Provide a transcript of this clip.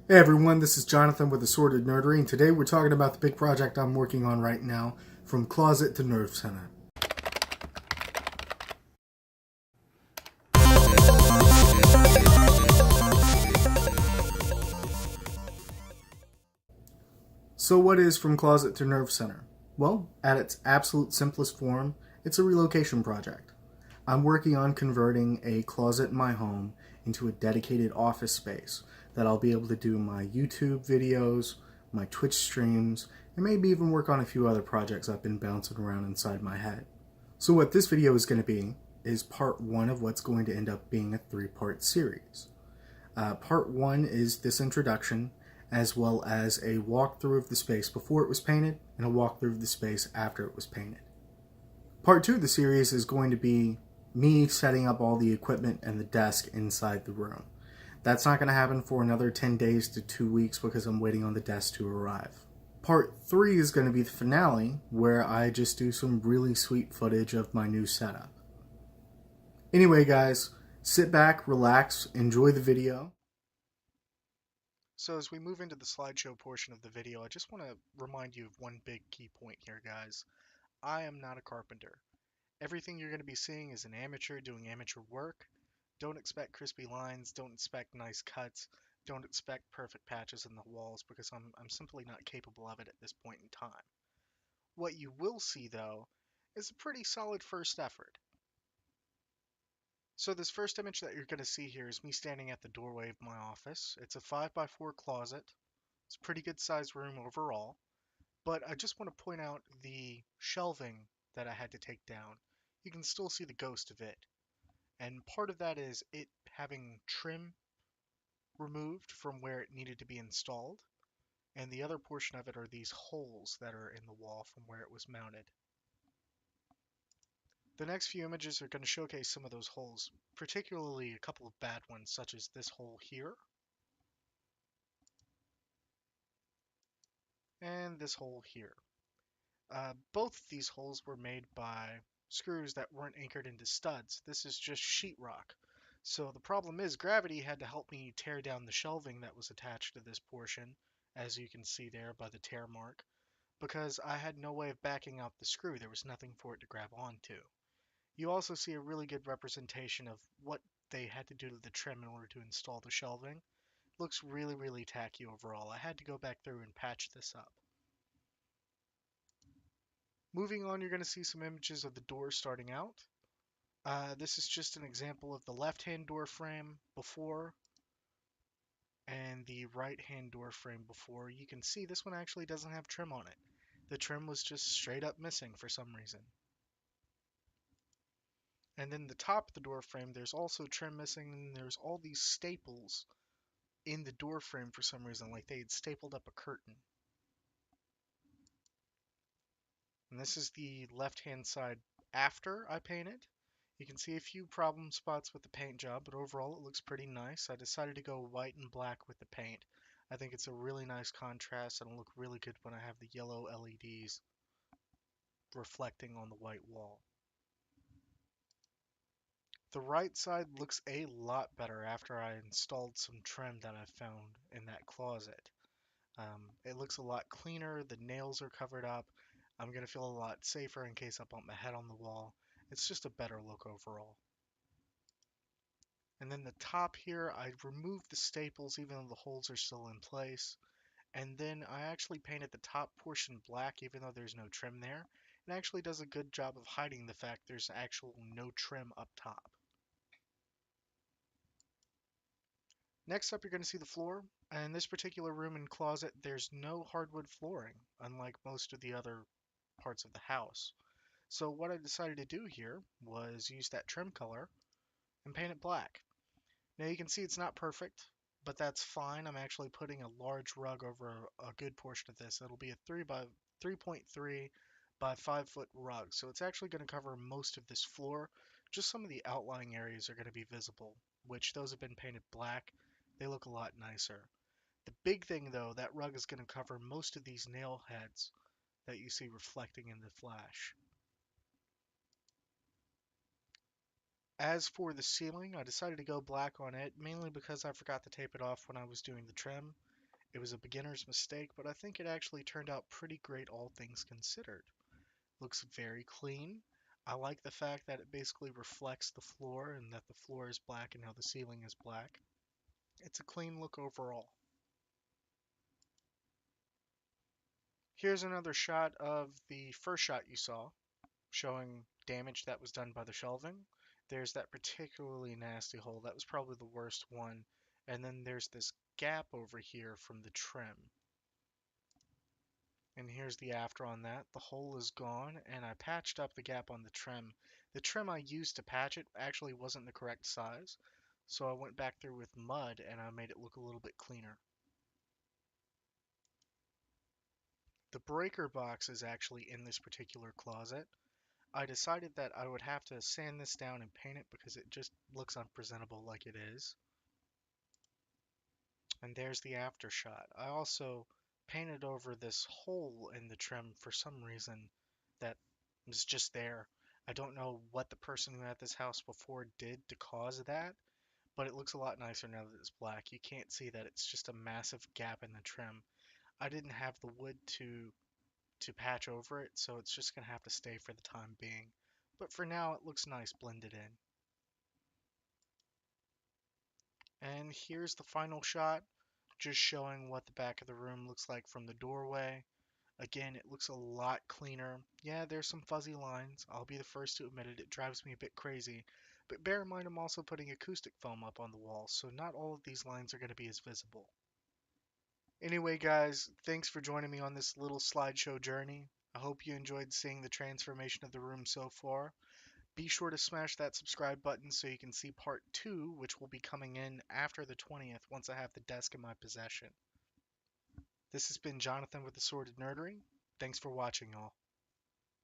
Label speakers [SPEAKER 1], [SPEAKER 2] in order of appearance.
[SPEAKER 1] Hey everyone, this is Jonathan with Assorted Nerdery, and today we're talking about the big project I'm working on right now, From Closet to Nerve Center. So what is From Closet to Nerve Center? Well, at its absolute simplest form, it's a relocation project. I'm working on converting a closet in my home into a dedicated office space that I'll be able to do my YouTube videos, my Twitch streams, and maybe even work on a few other projects I've been bouncing around inside my head. So what this video is going to be is part one of what's going to end up being a three-part series. Part one is this introduction, as well as a walkthrough of the space before it was painted and a walkthrough of the space after it was painted. Part two of the series is going to be me setting up all the equipment and the desk inside the room. That's not going to happen for another 10 days to 2 weeks because I'm waiting on the desk to arrive. Part 3 is going to be the finale, where I just do some really sweet footage of my new setup. Anyway, guys, sit back, relax, enjoy the video. So as we move into the slideshow portion of the video, I just want to remind you of one big key point here, guys. I am not a carpenter. Everything you're going to be seeing is an amateur doing amateur work. Don't expect crispy lines, don't expect nice cuts, don't expect perfect patches in the walls because I'm simply not capable of it at this point in time. What you will see, though, is a pretty solid first effort. So this first image that you're going to see here is me standing at the doorway of my office. It's a 5x4 closet. It's a pretty good sized room overall, but I just want to point out the shelving that I had to take down. You can still see the ghost of it. And part of that is it having trim removed from where it needed to be installed, and the other portion of it are these holes that are in the wall from where it was mounted. The next few images are going to showcase some of those holes, particularly a couple of bad ones, such as this hole here, and this hole here. Both of these holes were made by screws that weren't anchored into studs. This is just sheetrock. So the problem is gravity had to help me tear down the shelving that was attached to this portion, as you can see there by the tear mark, because I had no way of backing out the screw. There was nothing for it to grab onto. You also see a really good representation of what they had to do to the trim in order to install the shelving. Looks really, really tacky overall. I had to go back through and patch this up. Moving on, you're going to see some images of the door starting out. This is just an example of the left-hand door frame before and the right-hand door frame before. You can see this one actually doesn't have trim on it. The trim was just straight up missing for some reason. And then the top of the door frame, there's also trim missing, and there's all these staples in the door frame for some reason, like they had stapled up a curtain. And this is the left-hand side after I painted. You can see a few problem spots with the paint job, but overall it looks pretty nice. I decided to go white and black with the paint. I think it's a really nice contrast and it'll look really good when I have the yellow LEDs reflecting on the white wall. The right side looks a lot better after I installed some trim that I found in that closet. It looks a lot cleaner, the nails are covered up. I'm going to feel a lot safer in case I bump my head on the wall. It's just a better look overall. And then the top here, I removed the staples even though the holes are still in place. And then I actually painted the top portion black even though there's no trim there. It actually does a good job of hiding the fact there's actual no trim up top. Next up, you're going to see the floor. And in this particular room and closet, there's no hardwood flooring, unlike most of the other parts of the house. So what I decided to do here was use that trim color and paint it black. Now you can see it's not perfect, but that's fine. I'm actually putting a large rug over a good portion of this. It'll be a 3.3 by 5 foot rug. So it's actually going to cover most of this floor. Just some of the outlying areas are going to be visible, which those have been painted black. They look a lot nicer. The big thing though, that rug is going to cover most of these nail heads that you see reflecting in the flash. As for the ceiling, I decided to go black on it, mainly because I forgot to tape it off when I was doing the trim.
[SPEAKER 2] It was a beginner's mistake, but I think it actually turned out pretty great all things considered. Looks very clean. I like the fact that it basically reflects the floor and that the floor is black and how the ceiling is black. It's a clean look overall. Here's another shot of the first shot you saw, showing damage that was done by the shelving. There's that particularly nasty hole. That was probably the worst one. And then there's this gap over here from the trim. And here's the after on that. The hole is gone, and I patched up the gap on the trim. The trim I used to patch it actually wasn't the correct size, so I went back through with mud and I made it look a little bit cleaner. The breaker box is actually in this particular closet. I decided that I would have to sand this down and paint it because it just looks unpresentable like it is. And there's the after shot. I also painted over this hole in the trim for some reason that was just there. I don't know what the person who had this house before did to cause that, but it looks a lot nicer now that it's black. You can't see that it's just a massive gap in the trim. I didn't have the wood to patch over it, so it's just gonna have to stay for the time being. But for now, it looks nice blended in. And here's the final shot, just showing what the back of the room looks like from the doorway. Again, it looks a lot cleaner. Yeah, there's some fuzzy lines. I'll be the first to admit it. It drives me a bit crazy. But bear in mind I'm also putting acoustic foam up on the wall, so not all of these lines are going to be as visible. Anyway, guys, thanks for joining me on this little slideshow journey. I hope you enjoyed seeing the transformation of the room so far. Be sure to smash that subscribe button so you can see part 2, which will be coming in after the 20th once I have the desk in my possession. This has been Jonathan with Assorted Nerdery. Thanks for watching, y'all.